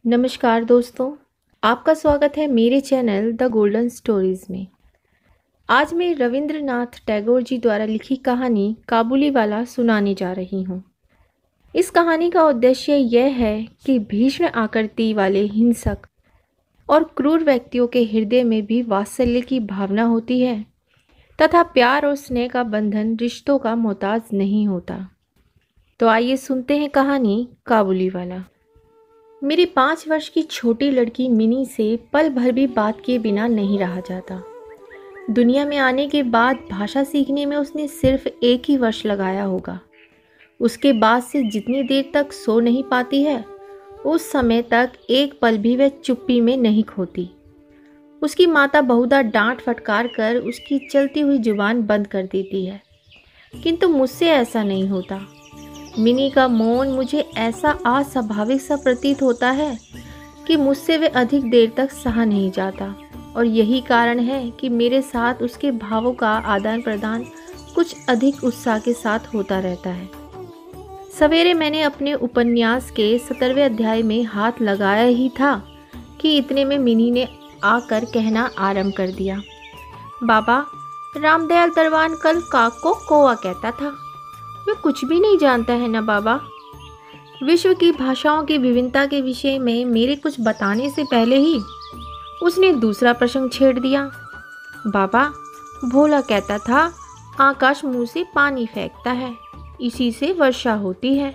नमस्कार दोस्तों, आपका स्वागत है मेरे चैनल द गोल्डन स्टोरीज़ में। आज मैं रविंद्रनाथ टैगोर जी द्वारा लिखी कहानी काबुलीवाला सुनाने जा रही हूँ। इस कहानी का उद्देश्य यह है कि भीष्म आकृति वाले हिंसक और क्रूर व्यक्तियों के हृदय में भी वात्सल्य की भावना होती है तथा प्यार और स्नेह का बंधन रिश्तों का मोहताज नहीं होता। तो आइए सुनते हैं कहानी काबुलीवाला। मेरी 5 वर्ष की छोटी लड़की मिनी से पल भर भी बात किए बिना नहीं रहा जाता। दुनिया में आने के बाद भाषा सीखने में उसने सिर्फ 1 ही वर्ष लगाया होगा। उसके बाद से जितनी देर तक सो नहीं पाती है, उस समय तक एक पल भी वह चुप्पी में नहीं खोती। उसकी माता बहुधा डांट फटकार कर उसकी चलती हुई जुबान बंद कर देती है, किंतु मुझसे ऐसा नहीं होता। मिनी का मौन मुझे ऐसा अस्वाभाविक सा प्रतीत होता है कि मुझसे वे अधिक देर तक सहा नहीं जाता, और यही कारण है कि मेरे साथ उसके भावों का आदान प्रदान कुछ अधिक उत्साह के साथ होता रहता है। सवेरे मैंने अपने उपन्यास के 17वें अध्याय में हाथ लगाया ही था कि इतने में मिनी ने आकर कहना आरंभ कर दिया, बाबा, रामदयाल दरवान कल काक को कौवा कहता था। वह कुछ भी नहीं जानता है ना बाबा। विश्व की भाषाओं की विभिन्नता के विषय में मेरे कुछ बताने से पहले ही उसने दूसरा प्रसंग छेड़ दिया। बाबा, भोला कहता था आकाश मुंह से पानी फेंकता है, इसी से वर्षा होती है।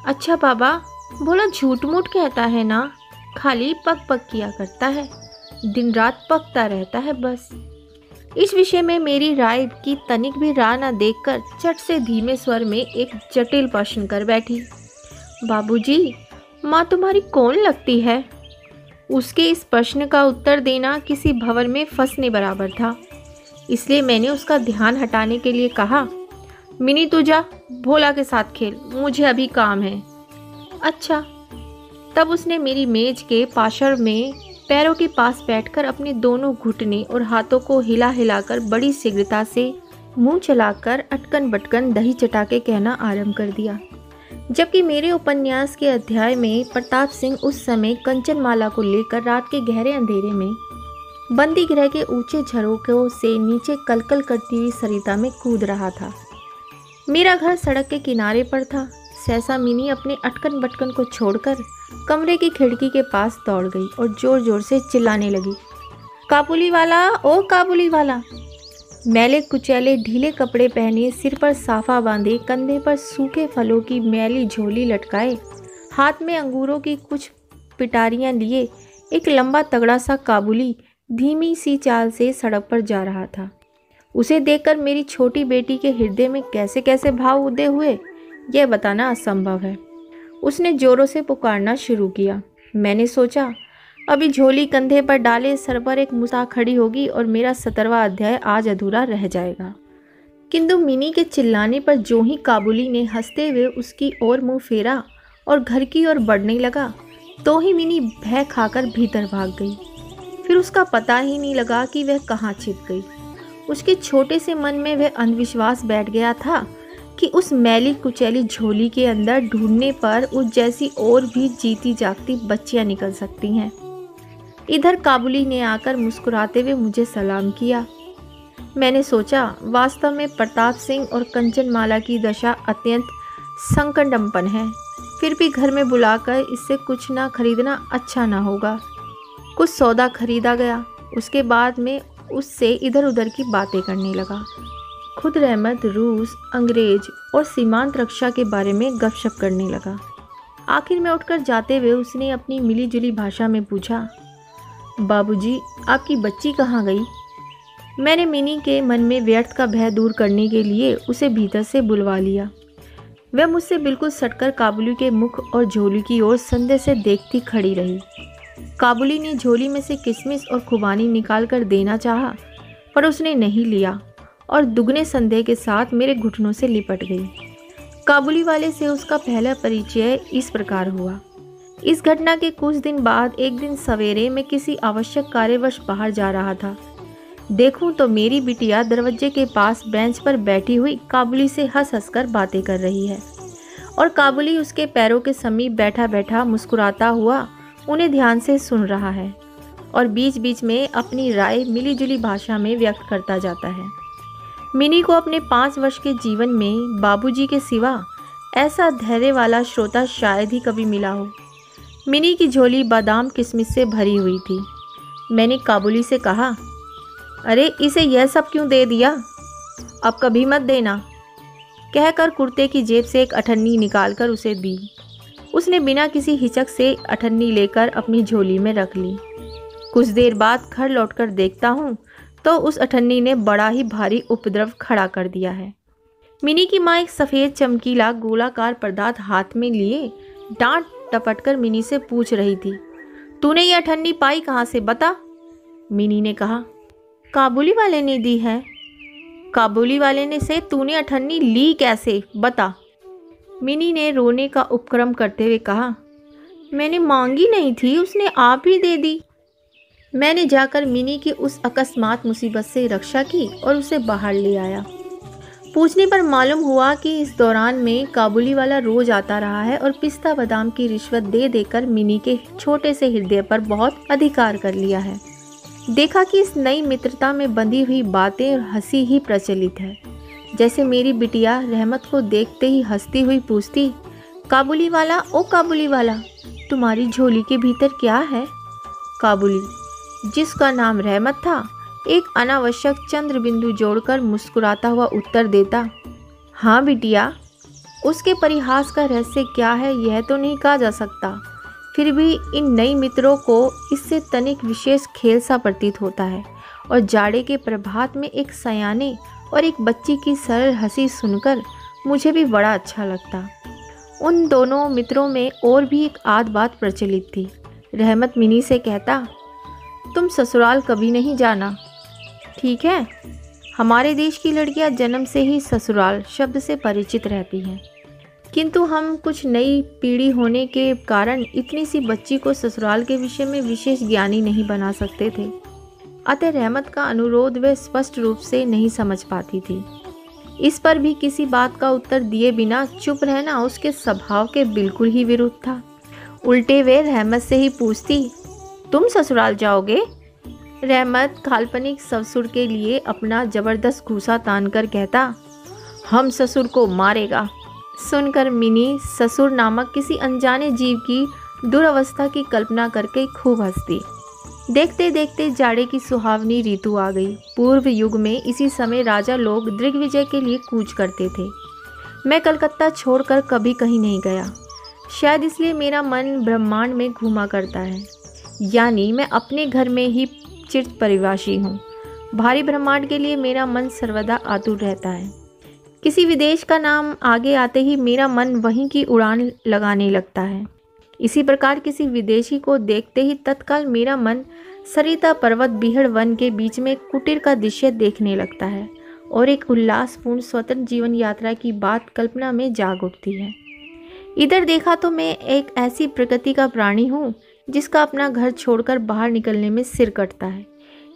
अच्छा बाबा, भोला झूठ मूठ कहता है ना, खाली पक पक किया करता है, दिन रात पकता रहता है बस। इस विषय में मेरी राय की तनिक भी राह न देखकर चट से धीमे स्वर में एक जटिल प्रश्न कर बैठी, बाबूजी, माँ तुम्हारी कौन लगती है? उसके इस प्रश्न का उत्तर देना किसी भंवर में फंसने बराबर था, इसलिए मैंने उसका ध्यान हटाने के लिए कहा, मिनी तू जा, भोला के साथ खेल, मुझे अभी काम है। अच्छा। तब उसने मेरी मेज के पाशर में पैरों के पास बैठकर अपने दोनों घुटने और हाथों को हिला हिलाकर बड़ी शीघ्रता से मुंह चलाकर अटकन बटकन दही चटा के कहना आरंभ कर दिया। जबकि मेरे उपन्यास के अध्याय में प्रताप सिंह उस समय कंचनमाला को लेकर रात के गहरे अंधेरे में बंदी गृह के ऊंचे झरोकों से नीचे कलकल करती हुई सरिता में कूद रहा था। मेरा घर सड़क के किनारे पर था। सहसा मिनी अपने अटकन बटकन को छोड़कर कमरे की खिड़की के पास दौड़ गई और जोर जोर से चिल्लाने लगी, काबुलीवाला, ओ काबुलीवाला। मैले कुचैले ढीले कपड़े पहने, सिर पर साफा बांधे, कंधे पर सूखे फलों की मैली झोली लटकाए, हाथ में अंगूरों की कुछ पिटारियां लिए एक लंबा तगड़ा सा काबुली धीमी सी चाल से सड़क पर जा रहा था। उसे देखकर मेरी छोटी बेटी के हृदय में कैसे कैसे भाव उदय हुए, यह बताना असंभव है। उसने जोरों से पुकारना शुरू किया। मैंने सोचा, अभी झोली कंधे पर डाले सर पर एक मुसा खड़ी होगी और मेरा 17वां अध्याय आज अधूरा रह जाएगा। किंतु मिनी के चिल्लाने पर जो ही काबुली ने हंसते हुए उसकी ओर मुंह फेरा और घर की ओर बढ़ने लगा, तो ही मिनी भय खाकर भीतर भाग गई। फिर उसका पता ही नहीं लगा कि वह कहाँ छिप गई। उसके छोटे से मन में वह अंधविश्वास बैठ गया था कि उस मैली कुचैली झोली के अंदर ढूंढने पर उस जैसी और भी जीती जागती बच्चियां निकल सकती हैं। इधर काबुली ने आकर मुस्कुराते हुए मुझे सलाम किया। मैंने सोचा, वास्तव में प्रताप सिंह और कंचनमाला की दशा अत्यंत संकटम्पन है, फिर भी घर में बुलाकर इससे कुछ ना खरीदना अच्छा ना होगा। कुछ सौदा खरीदा गया। उसके बाद में उससे इधर उधर की बातें करने लगा। खुद रहमत रूस, अंग्रेज और सीमांत रक्षा के बारे में गपशप करने लगा। आखिर में उठकर जाते हुए उसने अपनी मिली जुली भाषा में पूछा, बाबूजी, आपकी बच्ची कहाँ गई? मैंने मिनी के मन में व्यर्थ का भय दूर करने के लिए उसे भीतर से बुलवा लिया। वह मुझसे बिल्कुल सटकर काबुली के मुख और झोली की ओर संदेह से देखती खड़ी रही। काबुली ने झोली में से किशमिश और खुबानी निकाल कर देना चाहा, पर उसने नहीं लिया और दुगने संदेह के साथ मेरे घुटनों से लिपट गई। काबुली वाले से उसका पहला परिचय इस प्रकार हुआ। इस घटना के कुछ दिन बाद एक दिन सवेरे मैं किसी आवश्यक कार्यवश बाहर जा रहा था। देखूं तो मेरी बिटिया दरवाजे के पास बेंच पर बैठी हुई काबुली से हंस हंस कर बातें कर रही है और काबुली उसके पैरों के समीप बैठा बैठा मुस्कुराता हुआ उन्हें ध्यान से सुन रहा है और बीच बीच में अपनी राय मिलीजुली भाषा में व्यक्त करता जाता है। मिनी को अपने 5 वर्ष के जीवन में बाबूजी के सिवा ऐसा धैर्य वाला श्रोता शायद ही कभी मिला हो। मिनी की झोली बादाम किशमिश से भरी हुई थी। मैंने काबुली से कहा, अरे इसे यह सब क्यों दे दिया? अब कभी मत देना, कहकर कुर्ते की जेब से एक अठन्नी निकालकर उसे दी। उसने बिना किसी हिचक से अठन्नी लेकर अपनी झोली में रख ली। कुछ देर बाद घर लौटकर देखता हूँ तो उस अठन्नी ने बड़ा ही भारी उपद्रव खड़ा कर दिया है। मिनी की माँ एक सफ़ेद चमकीला गोलाकार पदार्थ हाथ में लिए डांट टपटकर मिनी से पूछ रही थी, तूने ये अठन्नी पाई कहाँ से, बता। मिनी ने कहा, काबुली वाले ने दी है। काबुली वाले ने से तूने अठन्नी ली कैसे, बता। मिनी ने रोने का उपक्रम करते हुए कहा, मैंने मांगी नहीं थी, उसने आप ही दे दी। मैंने जाकर मिनी की उस अकस्मात मुसीबत से रक्षा की और उसे बाहर ले आया। पूछने पर मालूम हुआ कि इस दौरान में काबुली वाला रोज आता रहा है और पिस्ता बादाम की रिश्वत दे देकर मिनी के छोटे से हृदय पर बहुत अधिकार कर लिया है। देखा कि इस नई मित्रता में बंधी हुई बातें और हंसी ही प्रचलित है। जैसे मेरी बिटिया रहमत को देखते ही हंसती हुई पूछती, काबुली वाला, ओ काबुली वाला, तुम्हारी झोली के भीतर क्या है? काबुली, जिसका नाम रहमत था, एक अनावश्यक चंद्र बिंदु जोड़कर मुस्कुराता हुआ उत्तर देता, हाँ बिटिया। उसके परिहास का रहस्य क्या है यह तो नहीं कहा जा सकता, फिर भी इन नई मित्रों को इससे तनिक विशेष खेल सा प्रतीत होता है और जाड़े के प्रभात में एक सयाने और एक बच्ची की सरल हंसी सुनकर मुझे भी बड़ा अच्छा लगता। उन दोनों मित्रों में और भी एक आध बात प्रचलित थी। रहमत मिनी से कहता, तुम ससुराल कभी नहीं जाना, ठीक है? हमारे देश की लड़कियां जन्म से ही ससुराल शब्द से परिचित रहती हैं, किंतु हम कुछ नई पीढ़ी होने के कारण इतनी सी बच्ची को ससुराल के विषय में विशेष ज्ञानी नहीं बना सकते थे। अतः रहमत का अनुरोध वे स्पष्ट रूप से नहीं समझ पाती थी। इस पर भी किसी बात का उत्तर दिए बिना चुप रहना उसके स्वभाव के बिल्कुल ही विरुद्ध था। उल्टे वे रहमत से ही पूछती, तुम ससुराल जाओगे? रहमत काल्पनिक ससुर के लिए अपना जबरदस्त घूसा तानकर कहता, हम ससुर को मारेगा। सुनकर मिनी ससुर नामक किसी अनजाने जीव की दुर्अवस्था की कल्पना करके खूब हंसती। देखते देखते जाड़े की सुहावनी ऋतु आ गई। पूर्व युग में इसी समय राजा लोग दिग्विजय के लिए कूच करते थे। मैं कलकत्ता छोड़कर कभी कहीं नहीं गया, शायद इसलिए मेरा मन ब्रह्मांड में घूमा करता है, यानी मैं अपने घर में ही चिर परिवासी हूँ। भारी ब्रह्मांड के लिए मेरा मन सर्वदा आतुर रहता है। किसी विदेश का नाम आगे आते ही मेरा मन वहीं की उड़ान लगाने लगता है। इसी प्रकार किसी विदेशी को देखते ही तत्काल मेरा मन सरिता पर्वत बीहड़ वन के बीच में कुटीर का दृश्य देखने लगता है और एक उल्लासपूर्ण स्वतंत्र जीवन यात्रा की बात कल्पना में जाग उठती है। इधर देखा तो मैं एक ऐसी प्रकृति का प्राणी हूँ जिसका अपना घर छोड़कर बाहर निकलने में सिर कटता है।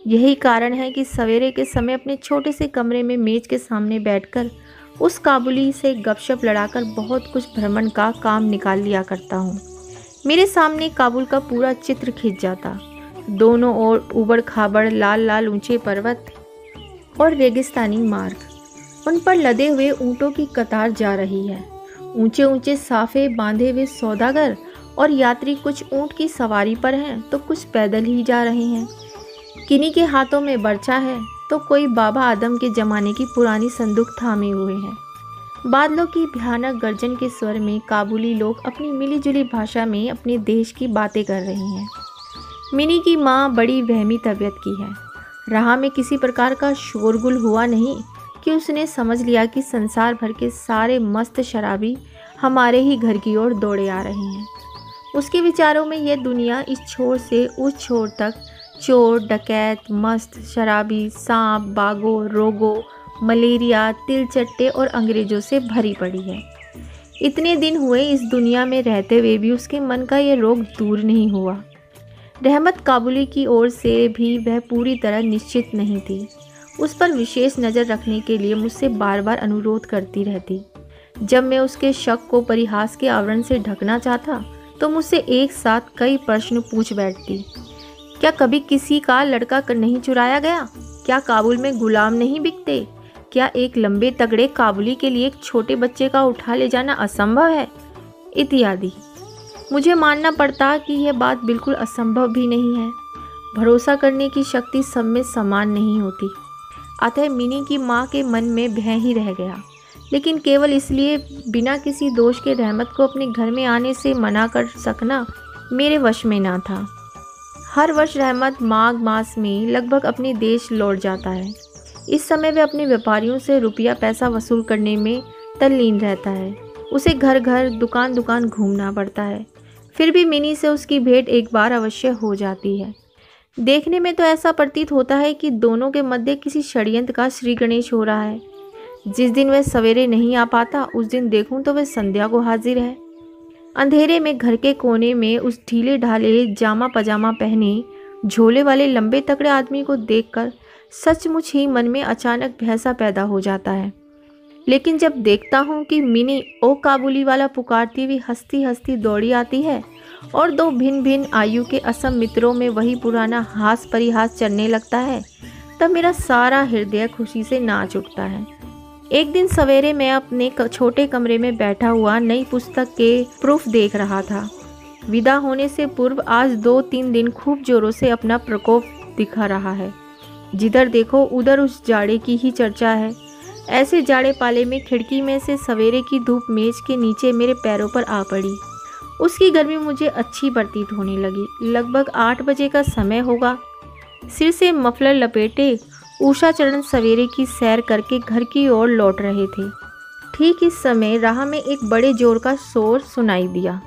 यही कारण है कि सवेरे के समय अपने छोटे से कमरे में मेज के सामने बैठकर उस काबुली से गपशप लड़ाकर बहुत कुछ भ्रमण का काम निकाल लिया करता हूँ। मेरे सामने काबुल का पूरा चित्र खिंच जाता। दोनों ओर उबड़ खाबड़ लाल लाल ऊंचे पर्वत और रेगिस्तानी मार्ग, उन पर लदे हुए ऊँटों की कतार जा रही है। ऊंचे ऊंचे साफे बांधे हुए सौदागर और यात्री कुछ ऊँट की सवारी पर हैं तो कुछ पैदल ही जा रहे हैं। किन्हीं के हाथों में बर्छा है तो कोई बाबा आदम के ज़माने की पुरानी संदूक थामे हुए हैं। बादलों की भयानक गर्जन के स्वर में काबुली लोग अपनी मिलीजुली भाषा में अपने देश की बातें कर रहे हैं। मिनी की माँ बड़ी वहमी तबीयत की है। राह में किसी प्रकार का शोरगुल हुआ नहीं कि उसने समझ लिया कि संसार भर के सारे मस्त शराबी हमारे ही घर की ओर दौड़े आ रहे हैं। उसके विचारों में यह दुनिया इस छोर से उस छोर तक चोर, डकैत, मस्त, शराबी, सांप, बागो, रोगो, मलेरिया, तिलचट्टे और अंग्रेजों से भरी पड़ी है। इतने दिन हुए इस दुनिया में रहते हुए भी उसके मन का यह रोग दूर नहीं हुआ। रहमत काबुली की ओर से भी वह पूरी तरह निश्चित नहीं थी। उस पर विशेष नज़र रखने के लिए मुझसे बार बार अनुरोध करती रहती। जब मैं उसके शक को परिहास के आवरण से ढकना चाहता तो मुझसे एक साथ कई प्रश्न पूछ बैठती। क्या कभी किसी का लड़का नहीं चुराया गया? क्या काबुल में गुलाम नहीं बिकते? क्या एक लंबे तगड़े काबुली के लिए एक छोटे बच्चे का उठा ले जाना असंभव है? इत्यादि। मुझे मानना पड़ता कि यह बात बिल्कुल असंभव भी नहीं है। भरोसा करने की शक्ति सब में समान नहीं होती। अतः मिनी की माँ के मन में भय ही रह गया, लेकिन केवल इसलिए बिना किसी दोष के रहमत को अपने घर में आने से मना कर सकना मेरे वश में ना था। हर वर्ष रहमत माघ मास में लगभग अपने देश लौट जाता है। इस समय वह अपने व्यापारियों से रुपया पैसा वसूल करने में तल्लीन रहता है। उसे घर घर दुकान दुकान घूमना पड़ता है। फिर भी मिनी से उसकी भेंट एक बार अवश्य हो जाती है। देखने में तो ऐसा प्रतीत होता है कि दोनों के मध्य किसी षड्यंत्र का श्री गणेश हो रहा है। जिस दिन वह सवेरे नहीं आ पाता, उस दिन देखूं तो वह संध्या को हाजिर है। अंधेरे में घर के कोने में उस ढीले ढाले जामा पजामा पहने झोले वाले लंबे तगड़े आदमी को देखकर सचमुच ही मन में अचानक भैसा पैदा हो जाता है। लेकिन जब देखता हूँ कि मिनी ओ काबुली वाला पुकारती हुई हंसती हंसती दौड़ी आती है और दो भिन्न भिन्न आयु के असम मित्रों में वही पुराना हास परिहास चलने लगता है, तब मेरा सारा हृदय खुशी से नाच उठता है। एक दिन सवेरे मैं अपने छोटे कमरे में बैठा हुआ नई पुस्तक के प्रूफ देख रहा था। विदा होने से पूर्व आज 2-3 दिन खूब जोरों से अपना प्रकोप दिखा रहा है। जिधर देखो उधर उस जाड़े की ही चर्चा है। ऐसे जाड़े पाले में खिड़की में से सवेरे की धूप मेज के नीचे मेरे पैरों पर आ पड़ी। उसकी गर्मी मुझे अच्छी प्रतीत होने लगी। लगभग 8 बजे का समय होगा। सिर से मफलर लपेटे उषा चरण सवेरे की सैर करके घर की ओर लौट रहे थे। ठीक इस समय राह में एक बड़े जोर का शोर सुनाई दिया।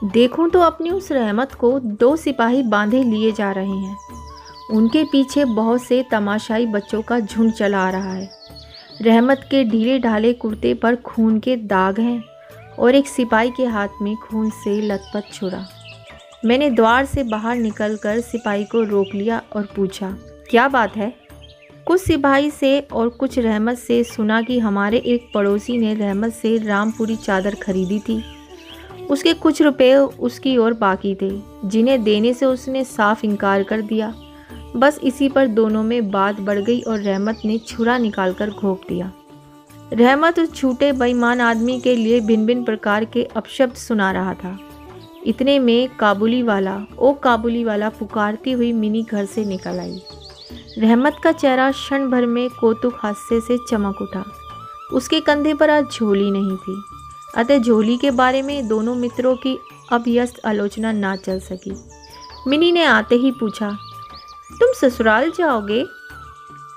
देखूं तो अपनी उस रहमत को 2 सिपाही बांधे लिए जा रहे हैं। उनके पीछे बहुत से तमाशाई बच्चों का झुंड चला आ रहा है। रहमत के ढीले ढाले कुर्ते पर खून के दाग हैं और एक सिपाही के हाथ में खून से लथपथ छुरा। मैंने द्वार से बाहर निकलकर सिपाही को रोक लिया और पूछा, क्या बात है? कुछ सिपाही से और कुछ रहमत से सुना कि हमारे एक पड़ोसी ने रहमत से रामपुरी चादर खरीदी थी। उसके कुछ रुपए उसकी ओर बाकी थे, जिन्हें देने से उसने साफ इनकार कर दिया। बस इसी पर दोनों में बात बढ़ गई और रहमत ने छुरा निकालकर घोंप दिया। रहमत उस छूटे बेईमान आदमी के लिए भिन्न भिन्न प्रकार के अपशब्द सुना रहा था। इतने में काबुली वाला पुकारती हुई मिनी घर से निकल आई। रहमत का चेहरा क्षण भर में कौतुक हास्य से चमक उठा। उसके कंधे पर आज झोली नहीं थी, अतः झोली के बारे में दोनों मित्रों की अभ्यस्त आलोचना ना चल सकी। मिनी ने आते ही पूछा, तुम ससुराल जाओगे?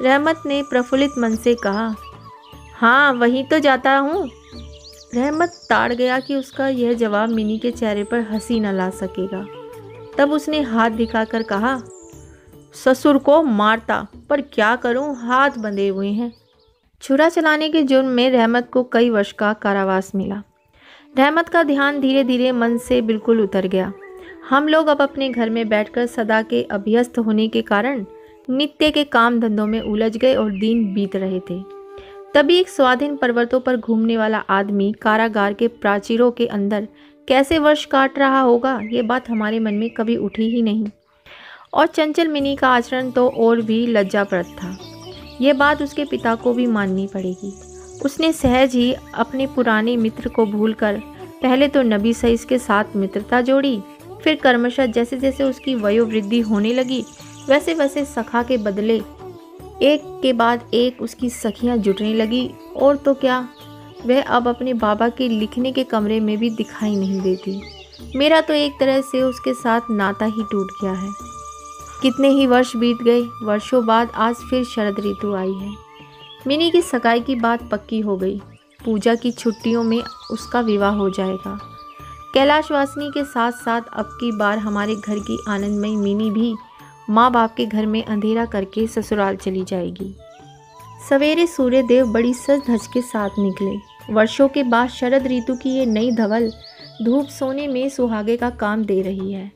रहमत ने प्रफुल्लित मन से कहा, हाँ वहीं तो जाता हूँ। रहमत ताड़ गया कि उसका यह जवाब मिनी के चेहरे पर हंसी न ला सकेगा। तब उसने हाथ दिखाकर कहा, ससुर को मारता, पर क्या करूँ, हाथ बंधे हुए हैं। छुरा चलाने के जुर्म में रहमत को कई वर्ष का कारावास मिला। रहमत का ध्यान धीरे धीरे मन से बिल्कुल उतर गया। हम लोग अब अपने घर में बैठकर सदा के अभ्यस्त होने के कारण नित्य के काम धंधों में उलझ गए और दिन बीत रहे थे। तभी एक स्वाधीन पर्वतों पर घूमने वाला आदमी कारागार के प्राचीरों के अंदर कैसे वर्ष काट रहा होगा, ये बात हमारे मन में कभी उठी ही नहीं। और चंचल मिनी का आचरण तो और भी लज्जाप्रद था। ये बात उसके पिता को भी माननी पड़ेगी। उसने सहज ही अपने पुराने मित्र को भूलकर पहले तो नबी सईद के साथ मित्रता जोड़ी, फिर क्रमशः जैसे जैसे उसकी वयोवृद्धि होने लगी वैसे वैसे सखा के बदले एक के बाद एक उसकी सखियां जुटने लगी। और तो क्या, वह अब अपने बाबा के लिखने के कमरे में भी दिखाई नहीं देती। मेरा तो एक तरह से उसके साथ नाता ही टूट गया है। कितने ही वर्ष बीत गए। वर्षों बाद आज फिर शरद ऋतु आई है। मिनी की सगाई की बात पक्की हो गई। पूजा की छुट्टियों में उसका विवाह हो जाएगा। कैलाशवासिनी के साथ साथ अब की बार हमारे घर की आनंदमयी मिनी भी माँ बाप के घर में अंधेरा करके ससुराल चली जाएगी। सवेरे सूर्य देव बड़ी सज धज के साथ निकले। वर्षों के बाद शरद ऋतु की ये नई धवल धूप सोने में सुहागे का काम दे रही है।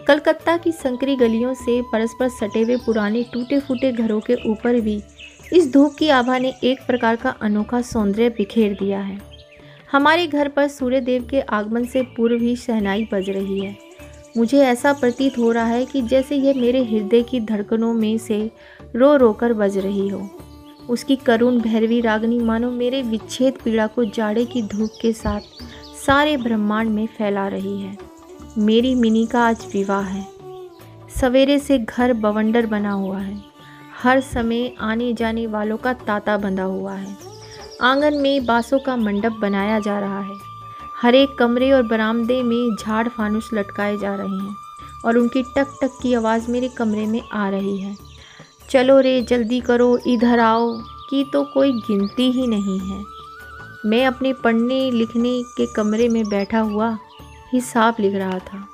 कलकत्ता की संकरी गलियों से परस्पर सटे हुए पुराने टूटे फूटे घरों के ऊपर भी इस धूप की आभा ने एक प्रकार का अनोखा सौंदर्य बिखेर दिया है। हमारे घर पर सूर्यदेव के आगमन से पूर्व ही शहनाई बज रही है। मुझे ऐसा प्रतीत हो रहा है कि जैसे ये मेरे हृदय की धड़कनों में से रो रो कर बज रही हो। उसकी करुण भैरवी रागनी मानो मेरे विच्छेद पीड़ा को जाड़े की धूप के साथ सारे ब्रह्मांड में फैला रही है। मेरी मिनी का आज विवाह है। सवेरे से घर बवंडर बना हुआ है। हर समय आने जाने वालों का तांता बंधा हुआ है। आंगन में बांसों का मंडप बनाया जा रहा है। हर एक कमरे और बरामदे में झाड़ फानुस लटकाए जा रहे हैं और उनकी टक टक की आवाज़ मेरे कमरे में आ रही है। चलो रे जल्दी करो, इधर आओ की तो कोई गिनती ही नहीं है। मैं अपने पढ़ने लिखने के कमरे में बैठा हुआ हिसाब लिख रहा था।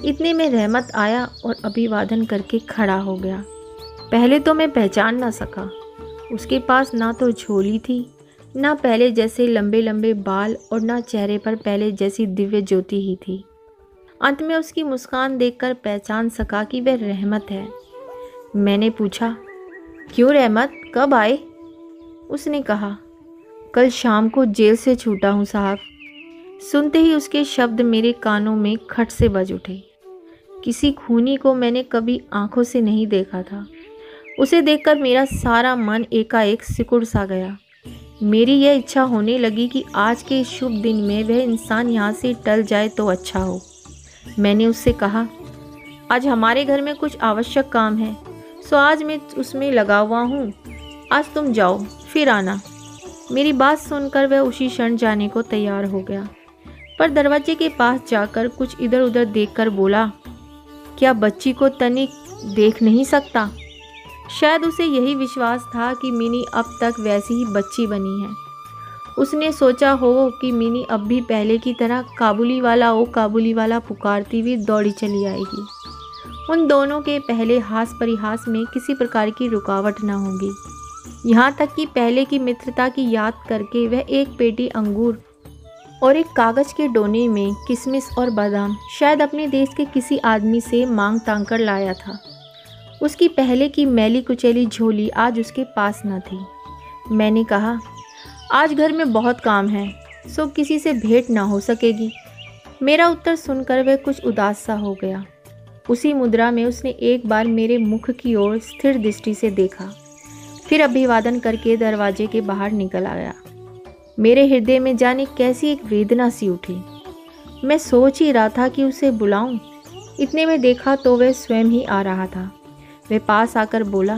इतने में रहमत आया और अभिवादन करके खड़ा हो गया। पहले तो मैं पहचान ना सका। उसके पास ना तो झोली थी, ना पहले जैसे लंबे लंबे बाल और ना चेहरे पर पहले जैसी दिव्य ज्योति ही थी। अंत में उसकी मुस्कान देखकर पहचान सका कि वह रहमत है। मैंने पूछा, क्यों रहमत, कब आए? उसने कहा, कल शाम को जेल से छूटा हूँ साहब। सुनते ही उसके शब्द मेरे कानों में खट से बज उठे। किसी खूनी को मैंने कभी आंखों से नहीं देखा था। उसे देखकर मेरा सारा मन एकाएक सिकुड़ सा गया। मेरी यह इच्छा होने लगी कि आज के शुभ दिन में वह इंसान यहाँ से टल जाए तो अच्छा हो। मैंने उससे कहा, आज हमारे घर में कुछ आवश्यक काम है, सो आज मैं उसमें लगा हुआ हूँ। आज तुम जाओ, फिर आना। मेरी बात सुनकर वह उसी क्षण जाने को तैयार हो गया, पर दरवाजे के पास जाकर कुछ इधर उधर देखकर बोला, क्या बच्ची को तनिक देख नहीं सकता? शायद उसे यही विश्वास था कि मिनी अब तक वैसी ही बच्ची बनी है। उसने सोचा हो कि मिनी अब भी पहले की तरह काबुली वाला ओ काबुली वाला पुकारती हुई दौड़ी चली आएगी। उन दोनों के पहले हास परिहास में किसी प्रकार की रुकावट न होगी। यहाँ तक कि पहले की मित्रता की याद करके वह एक पेटी अंगूर और एक कागज़ के डोने में किशमिश और बादाम शायद अपने देश के किसी आदमी से मांग तांग कर लाया था। उसकी पहले की मैली कुचैली झोली आज उसके पास न थी। मैंने कहा, आज घर में बहुत काम है, सो किसी से भेंट ना हो सकेगी। मेरा उत्तर सुनकर वह कुछ उदास सा हो गया। उसी मुद्रा में उसने एक बार मेरे मुख की ओर स्थिर दृष्टि से देखा, फिर अभिवादन करके दरवाजे के बाहर निकल आया। मेरे हृदय में जाने कैसी एक वेदना सी उठी। मैं सोच ही रहा था कि उसे बुलाऊं। इतने में देखा तो वह स्वयं ही आ रहा था। वह पास आकर बोला,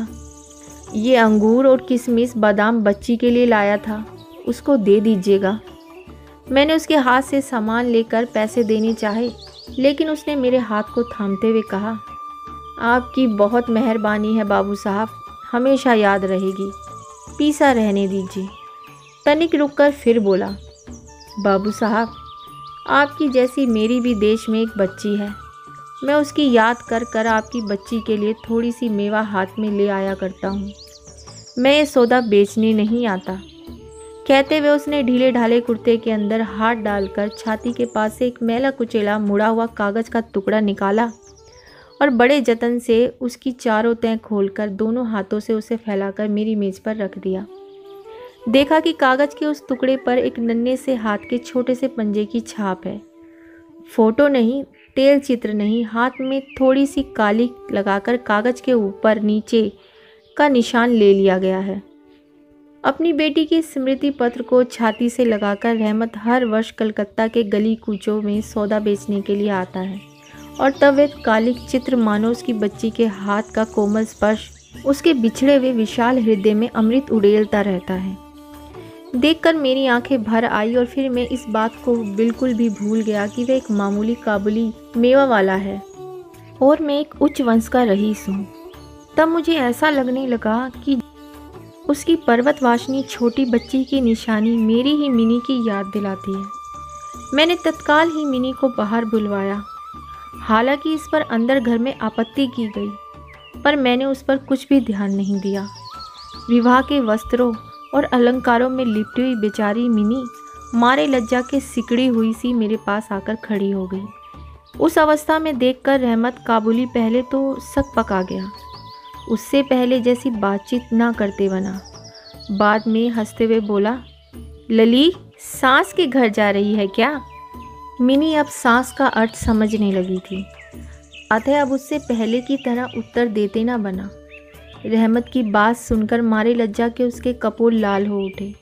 ये अंगूर और किशमिश बादाम बच्ची के लिए लाया था, उसको दे दीजिएगा। मैंने उसके हाथ से सामान लेकर पैसे देने चाहे, लेकिन उसने मेरे हाथ को थामते हुए कहा, आपकी बहुत मेहरबानी है बाबू साहब, हमेशा याद रहेगी, पीसा रहने दीजिए। तनिक रुककर फिर बोला, बाबू साहब, आपकी जैसी मेरी भी देश में एक बच्ची है। मैं उसकी याद कर कर आपकी बच्ची के लिए थोड़ी सी मेवा हाथ में ले आया करता हूँ। मैं ये सौदा बेचने नहीं आता। कहते हुए उसने ढीले ढाले कुर्ते के अंदर हाथ डालकर छाती के पास से एक मैला कुचेला मुड़ा हुआ कागज़ का टुकड़ा निकाला और बड़े जतन से उसकी चारों तह खोलकर दोनों हाथों से उसे फैलाकर मेरी मेज़ पर रख दिया। देखा कि कागज़ के उस टुकड़े पर एक नन्हे से हाथ के छोटे से पंजे की छाप है। फोटो नहीं, तेल चित्र नहीं, हाथ में थोड़ी सी काली लगाकर कागज़ के ऊपर नीचे का निशान ले लिया गया है। अपनी बेटी के स्मृति पत्र को छाती से लगाकर रहमत हर वर्ष कलकत्ता के गली कूचों में सौदा बेचने के लिए आता है और तब वह कालिक चित्र मानो उसकी बच्ची के हाथ का कोमल स्पर्श उसके बिछड़े हुए विशाल हृदय में अमृत उड़ेलता रहता है। देखकर मेरी आंखें भर आई और फिर मैं इस बात को बिल्कुल भी भूल गया कि वह एक मामूली काबुली मेवा वाला है और मैं एक उच्च वंश का रईस हूँ। तब मुझे ऐसा लगने लगा कि उसकी पर्वतवासिनी छोटी बच्ची की निशानी मेरी ही मिनी की याद दिलाती है। मैंने तत्काल ही मिनी को बाहर बुलवाया। हालांकि इस पर अंदर घर में आपत्ति की गई, पर मैंने उस पर कुछ भी ध्यान नहीं दिया। विवाह के वस्त्रों और अलंकारों में लिपटी हुई बेचारी मिनी मारे लज्जा के सिकड़ी हुई सी मेरे पास आकर खड़ी हो गई। उस अवस्था में देखकर रहमत काबुली पहले तो सक पका गया। उससे पहले जैसी बातचीत ना करते बना। बाद में हंसते हुए बोला, लली सास के घर जा रही है क्या? मिनी अब सास का अर्थ समझने लगी थी, अतः अब उससे पहले की तरह उत्तर देते ना बना। रहमत की बात सुनकर मारे लज्जा के उसके कपोल लाल हो उठे।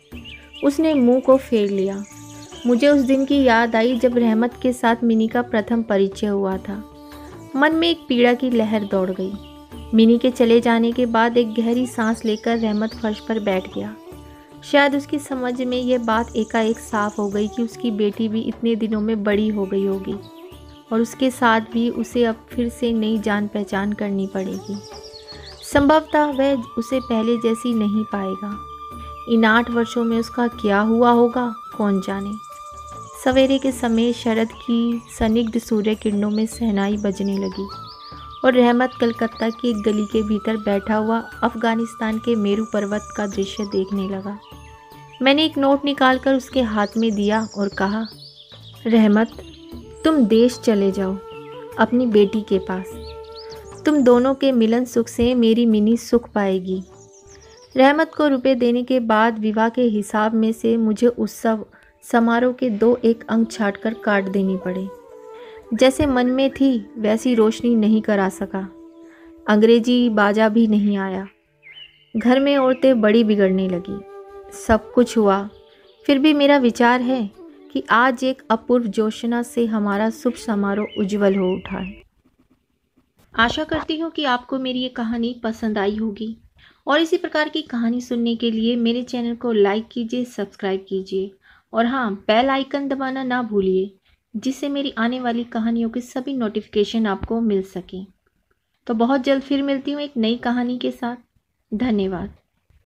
उसने मुंह को फेर लिया। मुझे उस दिन की याद आई जब रहमत के साथ मिनी का प्रथम परिचय हुआ था। मन में एक पीड़ा की लहर दौड़ गई। मिनी के चले जाने के बाद एक गहरी सांस लेकर रहमत फर्श पर बैठ गया। शायद उसकी समझ में यह बात एकाएक साफ हो गई कि उसकी बेटी भी इतने दिनों में बड़ी हो गई होगी और उसके साथ भी उसे अब फिर से नई जान पहचान करनी पड़ेगी। संभवतः वह उसे पहले जैसी नहीं पाएगा। इन 8 वर्षों में उसका क्या हुआ होगा कौन जाने। सवेरे के समय शरद की सनिग्ध सूर्य किरणों में शहनाई बजने लगी और रहमत कलकत्ता की एक गली के भीतर बैठा हुआ अफगानिस्तान के मेरू पर्वत का दृश्य देखने लगा। मैंने एक नोट निकालकर उसके हाथ में दिया और कहा, रहमत, तुम देश चले जाओ अपनी बेटी के पास। तुम दोनों के मिलन सुख से मेरी मिनी सुख पाएगी। रहमत को रुपए देने के बाद विवाह के हिसाब में से मुझे उत्सव समारोह के 2-1 अंक छाँटकर काट देनी पड़े। जैसे मन में थी वैसी रोशनी नहीं करा सका। अंग्रेजी बाजा भी नहीं आया। घर में औरतें बड़ी बिगड़ने लगी। सब कुछ हुआ, फिर भी मेरा विचार है कि आज एक अपूर्व जोशना से हमारा शुभ समारोह उज्जवल हो उठा है। आशा करती हूँ कि आपको मेरी ये कहानी पसंद आई होगी और इसी प्रकार की कहानी सुनने के लिए मेरे चैनल को लाइक कीजिए, सब्सक्राइब कीजिए और हाँ, बेल आइकन दबाना ना भूलिए, जिससे मेरी आने वाली कहानियों के सभी नोटिफिकेशन आपको मिल सकें। तो बहुत जल्द फिर मिलती हूँ एक नई कहानी के साथ। धन्यवाद।